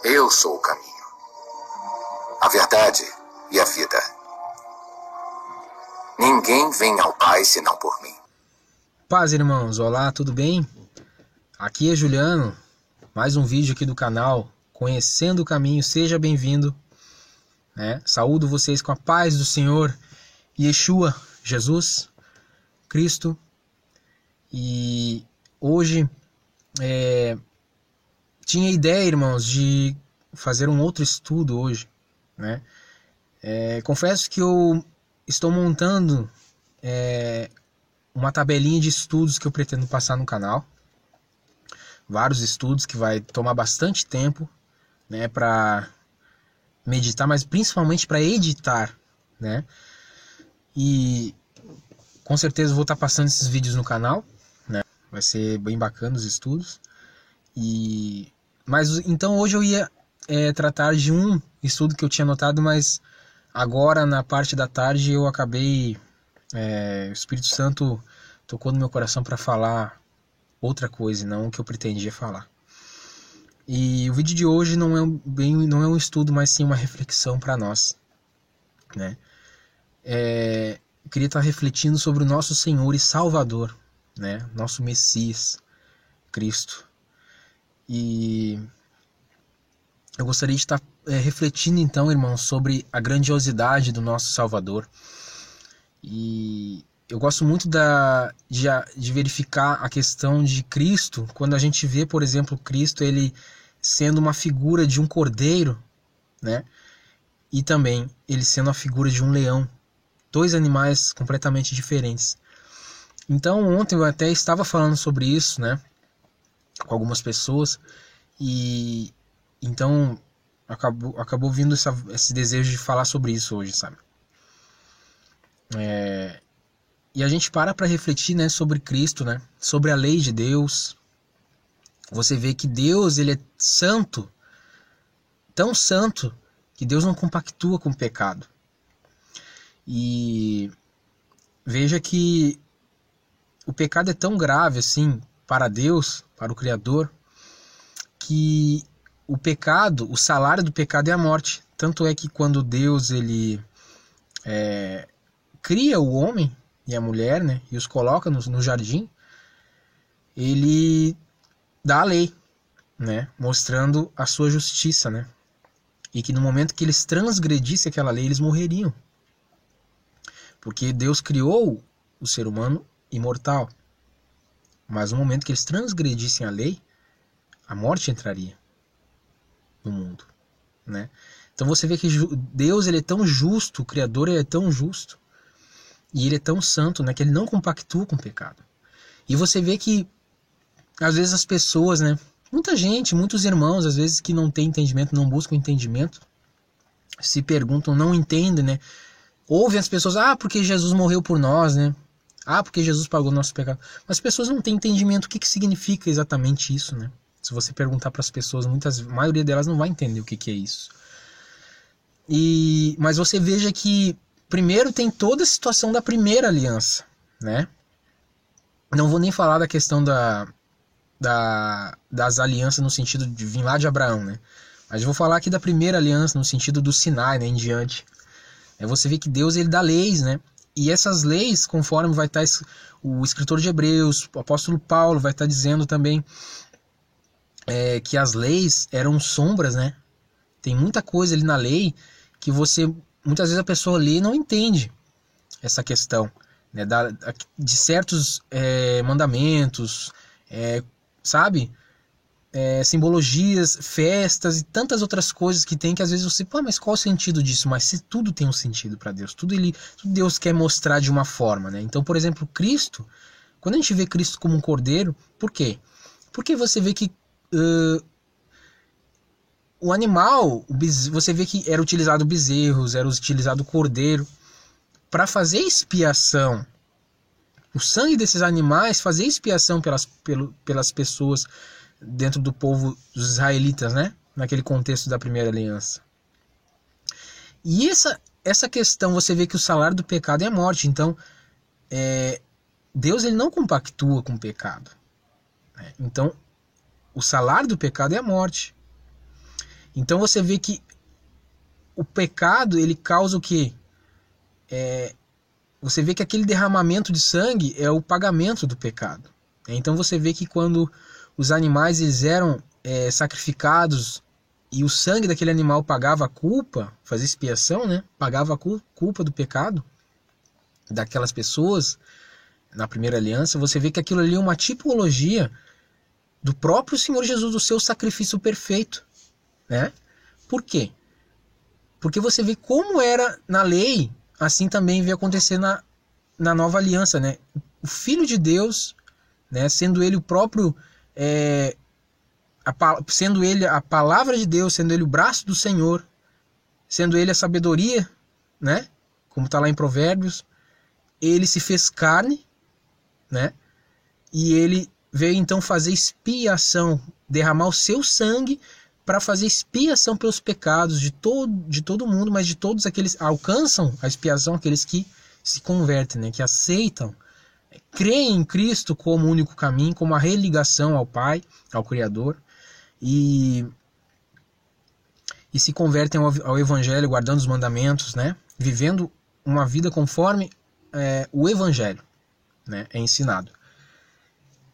Eu sou o caminho, a verdade e a vida. Ninguém vem ao Pai senão por mim. Paz, irmãos. Olá, tudo bem? Aqui é Juliano, mais um vídeo aqui do canal Conhecendo o Caminho. Seja bem-vindo. Saúdo vocês com a paz do Senhor Yeshua, Jesus, Cristo. E hoje tinha ideia, irmãos, de fazer um outro estudo hoje, né? Confesso que eu estou montando uma tabelinha de estudos que eu pretendo passar no canal. Vários estudos que vai tomar bastante tempo, né, para meditar, mas principalmente para editar, né? E com certeza vou estar passando esses vídeos no canal, né? Vai ser bem bacana os estudos. Mas então hoje eu ia tratar de um estudo que eu tinha anotado, mas agora na parte da tarde eu acabei, o Espírito Santo tocou no meu coração para falar outra coisa, não o que eu pretendia falar. E o vídeo de hoje não é um estudo, mas sim uma reflexão para nós, né? Eu queria estar refletindo sobre o nosso Senhor e Salvador, né? Nosso Messias, Cristo. E eu gostaria de estar refletindo então, irmãos, sobre a grandiosidade do nosso Salvador. E eu gosto muito de verificar a questão de Cristo, quando a gente vê, por exemplo, Cristo ele sendo uma figura de um cordeiro, né? E também ele sendo a figura de um leão. Dois animais completamente diferentes. Então ontem eu até estava falando sobre isso, né, com algumas pessoas, e então acabou vindo esse desejo de falar sobre isso hoje, sabe? E a gente para refletir, né, sobre Cristo, né, sobre a lei de Deus. Você vê que Deus ele é santo, tão santo, que Deus não compactua com o pecado. E veja que o pecado é tão grave assim para Deus, para o Criador, que o pecado, o salário do pecado é a morte. Tanto é que quando Deus ele cria o homem e a mulher, né, e os coloca no jardim, ele dá a lei, né, mostrando a sua justiça, né, e que no momento que eles transgredissem aquela lei, eles morreriam. Porque Deus criou o ser humano imortal. Mas no momento que eles transgredissem a lei, a morte entraria no mundo, né? Então você vê que Deus ele é tão justo, o Criador ele é tão justo, e ele é tão santo, né, que ele não compactua com o pecado. E você vê que às vezes as pessoas, né, muita gente, muitos irmãos, às vezes que não têm entendimento, não buscam entendimento, se perguntam, não entendem, né? Ouvem as pessoas, porque Jesus morreu por nós, né? Porque Jesus pagou o nosso pecado. Mas as pessoas não têm entendimento o que significa exatamente isso, né? Se você perguntar para as pessoas, a maioria delas não vai entender o que é isso. Mas você veja que primeiro tem toda a situação da primeira aliança, né? Não vou nem falar da questão das alianças no sentido de vir lá de Abraão, né? Mas eu vou falar aqui da primeira aliança no sentido do Sinai, né, em diante. Você vê que Deus ele dá leis, né? E essas leis, conforme vai estar o escritor de Hebreus, o apóstolo Paulo vai estar dizendo também que as leis eram sombras, né? Tem muita coisa ali na lei que muitas vezes a pessoa lê e não entende essa questão, né? De certos mandamentos, sabe? Simbologias, festas e tantas outras coisas que tem que às vezes você, mas qual o sentido disso? Mas se tudo tem um sentido para Deus, tudo Deus quer mostrar de uma forma, né? Então, por exemplo, Cristo, quando a gente vê Cristo como um cordeiro, por quê? Porque você vê que o animal, você vê que era utilizado bezerros, era utilizado cordeiro para fazer expiação. O sangue desses animais fazer expiação pelas pessoas dentro do povo dos israelitas, né? Naquele contexto da primeira aliança. E essa questão, você vê que o salário do pecado é a morte. Então, Deus ele não compactua com o pecado, né? Então, o salário do pecado é a morte. Então você vê que o pecado, ele causa o quê? Você vê que aquele derramamento de sangue é o pagamento do pecado. Então você vê que quando os animais eles eram sacrificados e o sangue daquele animal pagava a culpa, fazia expiação, né? Pagava a culpa do pecado daquelas pessoas na primeira aliança, você vê que aquilo ali é uma tipologia do próprio Senhor Jesus, do seu sacrifício perfeito, né? Por quê? Porque você vê como era na lei, assim também veio acontecer na nova aliança, né? O Filho de Deus, né? Sendo ele o próprio, sendo ele a palavra de Deus, sendo ele o braço do Senhor, sendo ele a sabedoria, né? Como está lá em Provérbios, ele se fez carne, né? E ele veio então fazer expiação, derramar o seu sangue para fazer expiação pelos pecados de todo mundo, mas de todos aqueles alcançam a expiação, aqueles que se convertem, né? Que aceitam, creem em Cristo como o único caminho, como a religação ao Pai, ao Criador, e se convertem ao Evangelho, guardando os mandamentos, né? Vivendo uma vida conforme o Evangelho, né? É ensinado.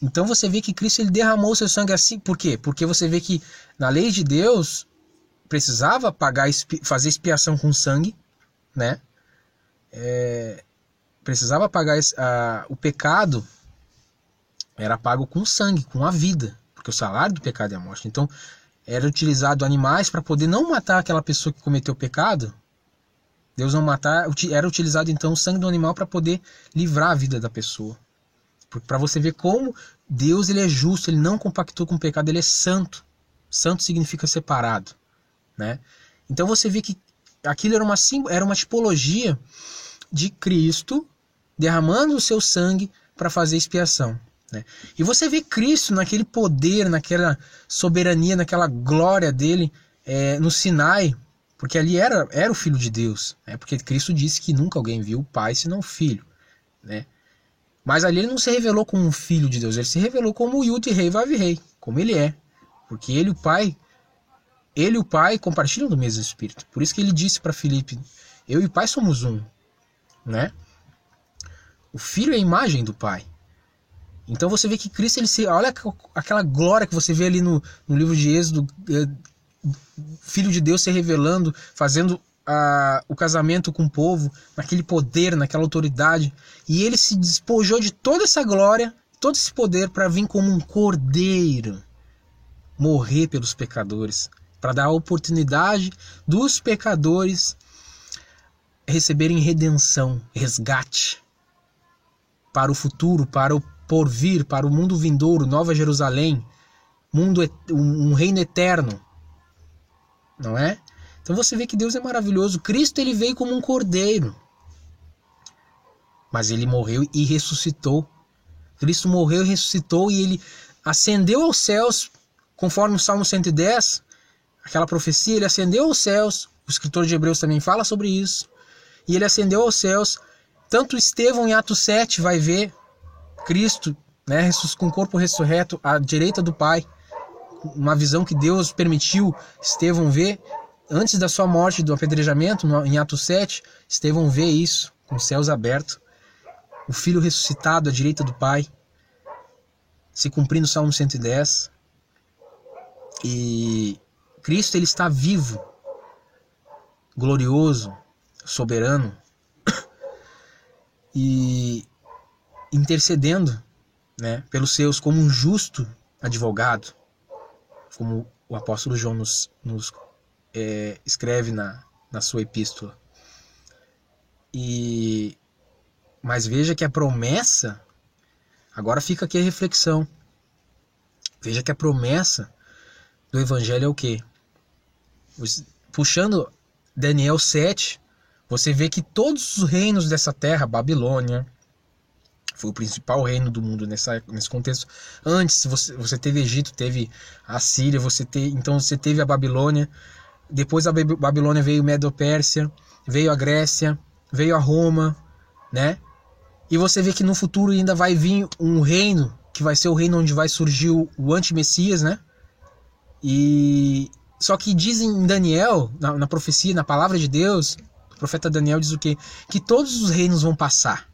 Então você vê que Cristo ele derramou seu sangue assim. Por quê? Porque você vê que na lei de Deus precisava fazer expiação com sangue, né? Precisava pagar o pecado, era pago com sangue, com a vida, porque o salário do pecado é a morte. Então era utilizado animais para poder não matar aquela pessoa que cometeu o pecado. Deus não matar, era utilizado então o sangue do animal para poder livrar a vida da pessoa. Para você ver como Deus ele é justo, ele não compactou com o pecado, ele é santo. Santo significa separado, né? Então você vê que aquilo era uma tipologia de Cristo derramando o seu sangue para fazer expiação, né? E você vê Cristo naquele poder, naquela soberania, naquela glória dele no Sinai, porque ali era o Filho de Deus, né? Porque Cristo disse que nunca alguém viu o Pai senão o Filho, né? Mas ali ele não se revelou como um filho de Deus, ele se revelou como o Yud Rei Vav Rei, como ele é. Porque ele e o Pai compartilham do mesmo Espírito. Por isso que ele disse para Filipe, eu e o Pai somos um, né? O Filho é a imagem do Pai. Então você vê que Cristo, olha aquela glória que você vê ali no livro de Êxodo, Filho de Deus se revelando, fazendo o casamento com o povo, naquele poder, naquela autoridade, e ele se despojou de toda essa glória, todo esse poder para vir como um cordeiro morrer pelos pecadores, para dar a oportunidade dos pecadores receberem redenção, resgate para o futuro, para o porvir, para o mundo vindouro, Nova Jerusalém, um reino eterno, não é? Então você vê que Deus é maravilhoso. Cristo ele veio como um cordeiro, mas ele morreu e ressuscitou. Cristo morreu e ressuscitou e ele ascendeu aos céus, conforme o Salmo 110, aquela profecia, ele ascendeu aos céus. O escritor de Hebreus também fala sobre isso. E ele ascendeu aos céus. Tanto Estevão em Atos 7 vai ver Cristo, né, com o corpo ressurreto à direita do Pai. Uma visão que Deus permitiu Estevão ver. Antes da sua morte, do apedrejamento, em Atos 7, Estevão vê isso, com os céus abertos. O Filho ressuscitado à direita do Pai, se cumprindo o Salmo 110. E Cristo ele está vivo, glorioso, soberano, e intercedendo, né, pelos seus como um justo advogado, como o apóstolo João nos escreve na sua epístola. Mas veja que a promessa, agora fica aqui a reflexão, veja que a promessa do Evangelho é o quê? Puxando Daniel 7, você vê que todos os reinos dessa terra, Babilônia, foi o principal reino do mundo nesse contexto. Antes você teve Egito, teve a Síria, então você teve a Babilônia. Depois da Babilônia veio Medo-Pérsia, veio a Grécia, veio a Roma, né? E você vê que no futuro ainda vai vir um reino, que vai ser o reino onde vai surgir o anti-Messias, né? E Só que dizem em Daniel, na profecia, na palavra de Deus, o profeta Daniel diz o quê? Que todos os reinos vão passar.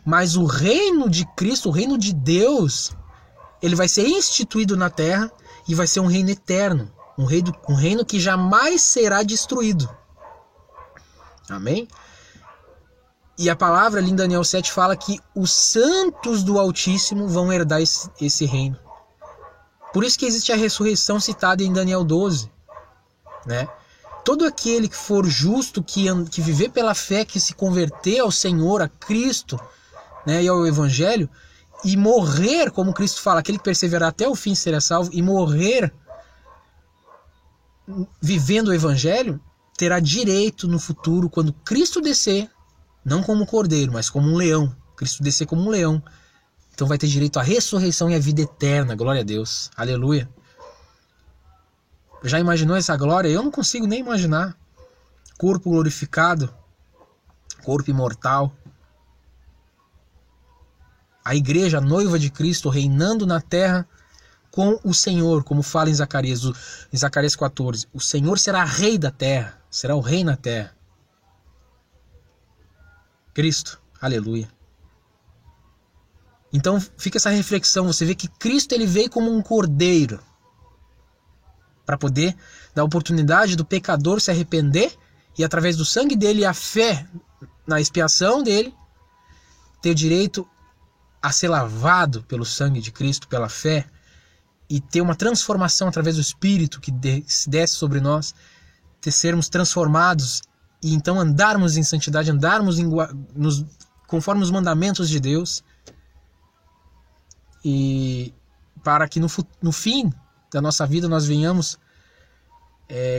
Mas o reino de Cristo, o reino de Deus, ele vai ser instituído na terra e vai ser um reino eterno. Um reino que jamais será destruído. Amém? E a palavra ali em Daniel 7 fala que os santos do Altíssimo vão herdar esse reino. Por isso que existe a ressurreição citada em Daniel 12. Né? Todo aquele que for justo, que viver pela fé, que se converter ao Senhor, a Cristo, né, e ao Evangelho, e morrer, como Cristo fala, aquele que perseverar até o fim será salvo, e morrer vivendo o Evangelho, terá direito no futuro, quando Cristo descer, não como cordeiro, mas como um leão. Cristo descer como um leão. Então vai ter direito à ressurreição e à vida eterna. Glória a Deus. Aleluia. Já imaginou essa glória? Eu não consigo nem imaginar. Corpo glorificado. Corpo imortal. A igreja, a noiva de Cristo, reinando na terra com o Senhor, como fala em Zacarias 14. O Senhor será rei da terra. Será o rei na terra. Cristo. Aleluia. Então fica essa reflexão. Você vê que Cristo ele veio como um cordeiro para poder dar oportunidade do pecador se arrepender e através do sangue dele e a fé na expiação dele ter o direito a ser lavado pelo sangue de Cristo, pela fé, e ter uma transformação através do Espírito que desce sobre nós, sermos transformados e então andarmos em santidade, andarmos conforme os mandamentos de Deus, e para que no fim da nossa vida nós venhamos,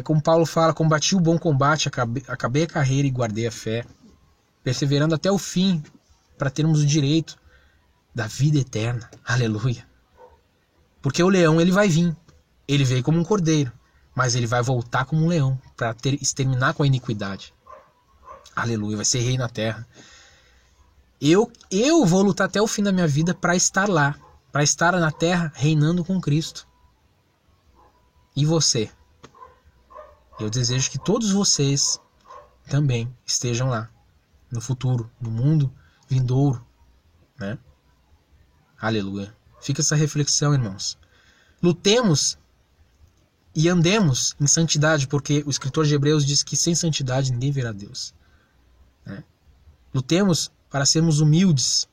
como Paulo fala, combati o bom combate, acabei a carreira e guardei a fé, perseverando até o fim, para termos o direito da vida eterna. Aleluia. Porque o leão ele vai vir, ele veio como um cordeiro, mas ele vai voltar como um leão, para exterminar com a iniquidade. Aleluia, vai ser rei na terra. Eu vou lutar até o fim da minha vida para estar lá, para estar na terra reinando com Cristo. E você? Eu desejo que todos vocês também estejam lá, no futuro, no mundo vindouro, né? Aleluia. Fica essa reflexão, irmãos. Lutemos e andemos em santidade, porque o escritor de Hebreus diz que sem santidade ninguém verá Deus. Né? Lutemos para sermos humildes,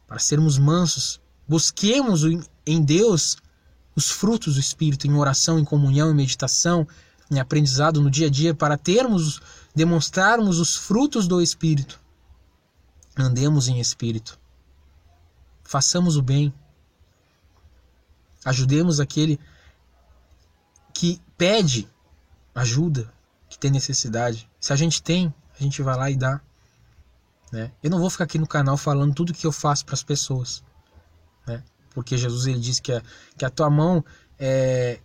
para sermos mansos. Busquemos em Deus os frutos do Espírito, em oração, em comunhão, em meditação, em aprendizado no dia a dia, para demonstrarmos os frutos do Espírito. Andemos em Espírito. Façamos o bem. Ajudemos aquele que pede ajuda, que tem necessidade. Se a gente tem, a gente vai lá e dá. Né? Eu não vou ficar aqui no canal falando tudo que eu faço para as pessoas. Né? Porque Jesus ele diz que a tua mão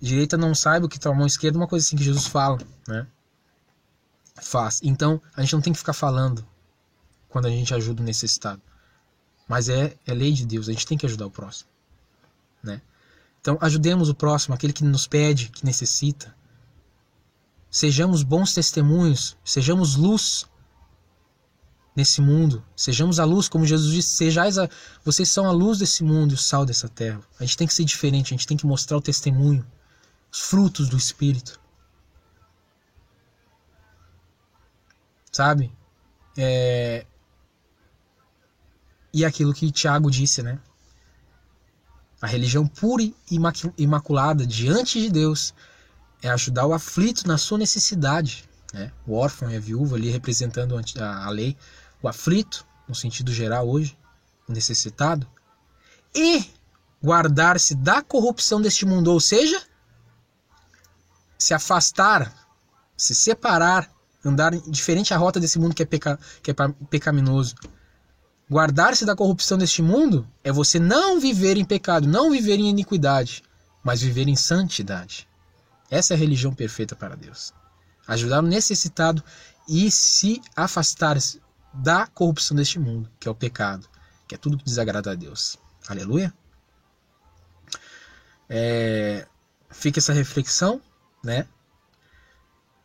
direita não saiba o que tua mão esquerda, uma coisa assim que Jesus fala. Né? Faz. Então, a gente não tem que ficar falando quando a gente ajuda o necessitado. Mas é lei de Deus, a gente tem que ajudar o próximo. Né? Então, ajudemos o próximo, aquele que nos pede, que necessita. Sejamos bons testemunhos, sejamos luz nesse mundo. Sejamos a luz, como Jesus disse, vocês são a luz desse mundo e o sal dessa terra. A gente tem que ser diferente, a gente tem que mostrar o testemunho, os frutos do Espírito. Sabe? E aquilo que Tiago disse, né? A religião pura e imaculada diante de Deus é ajudar o aflito na sua necessidade. Né? O órfão e a viúva ali representando a lei. O aflito, no sentido geral hoje, o necessitado. E guardar-se da corrupção deste mundo, ou seja, se afastar, se separar, andar diferente a rota desse mundo que é pecaminoso. Guardar-se da corrupção deste mundo é você não viver em pecado, não viver em iniquidade, mas viver em santidade. Essa é a religião perfeita para Deus. Ajudar o necessitado e se afastar da corrupção deste mundo, que é o pecado, que é tudo que desagrada a Deus. Aleluia? Fica essa reflexão, né?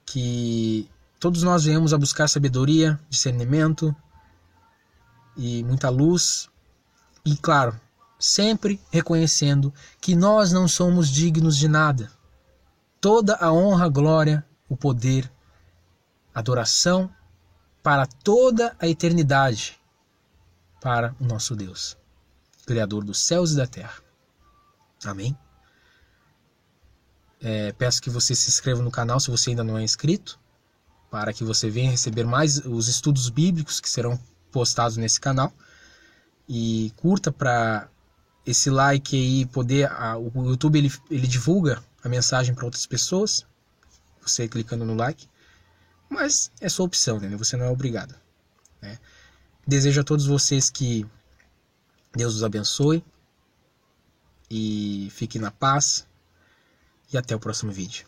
Que todos nós venhamos a buscar sabedoria, discernimento e muita luz. E claro, sempre reconhecendo que nós não somos dignos de nada. Toda a honra, glória, o poder, adoração para toda a eternidade para o nosso Deus, Criador dos céus e da terra. Amém? Peço que você se inscreva no canal se você ainda não é inscrito, para que você venha receber mais os estudos bíblicos que serão postados nesse canal. E curta para esse like aí poder... o YouTube ele divulga a mensagem para outras pessoas, você clicando no like. Mas é sua opção, né? Você não é obrigado, né? Desejo a todos vocês que Deus os abençoe e fiquem na paz. E até o próximo vídeo.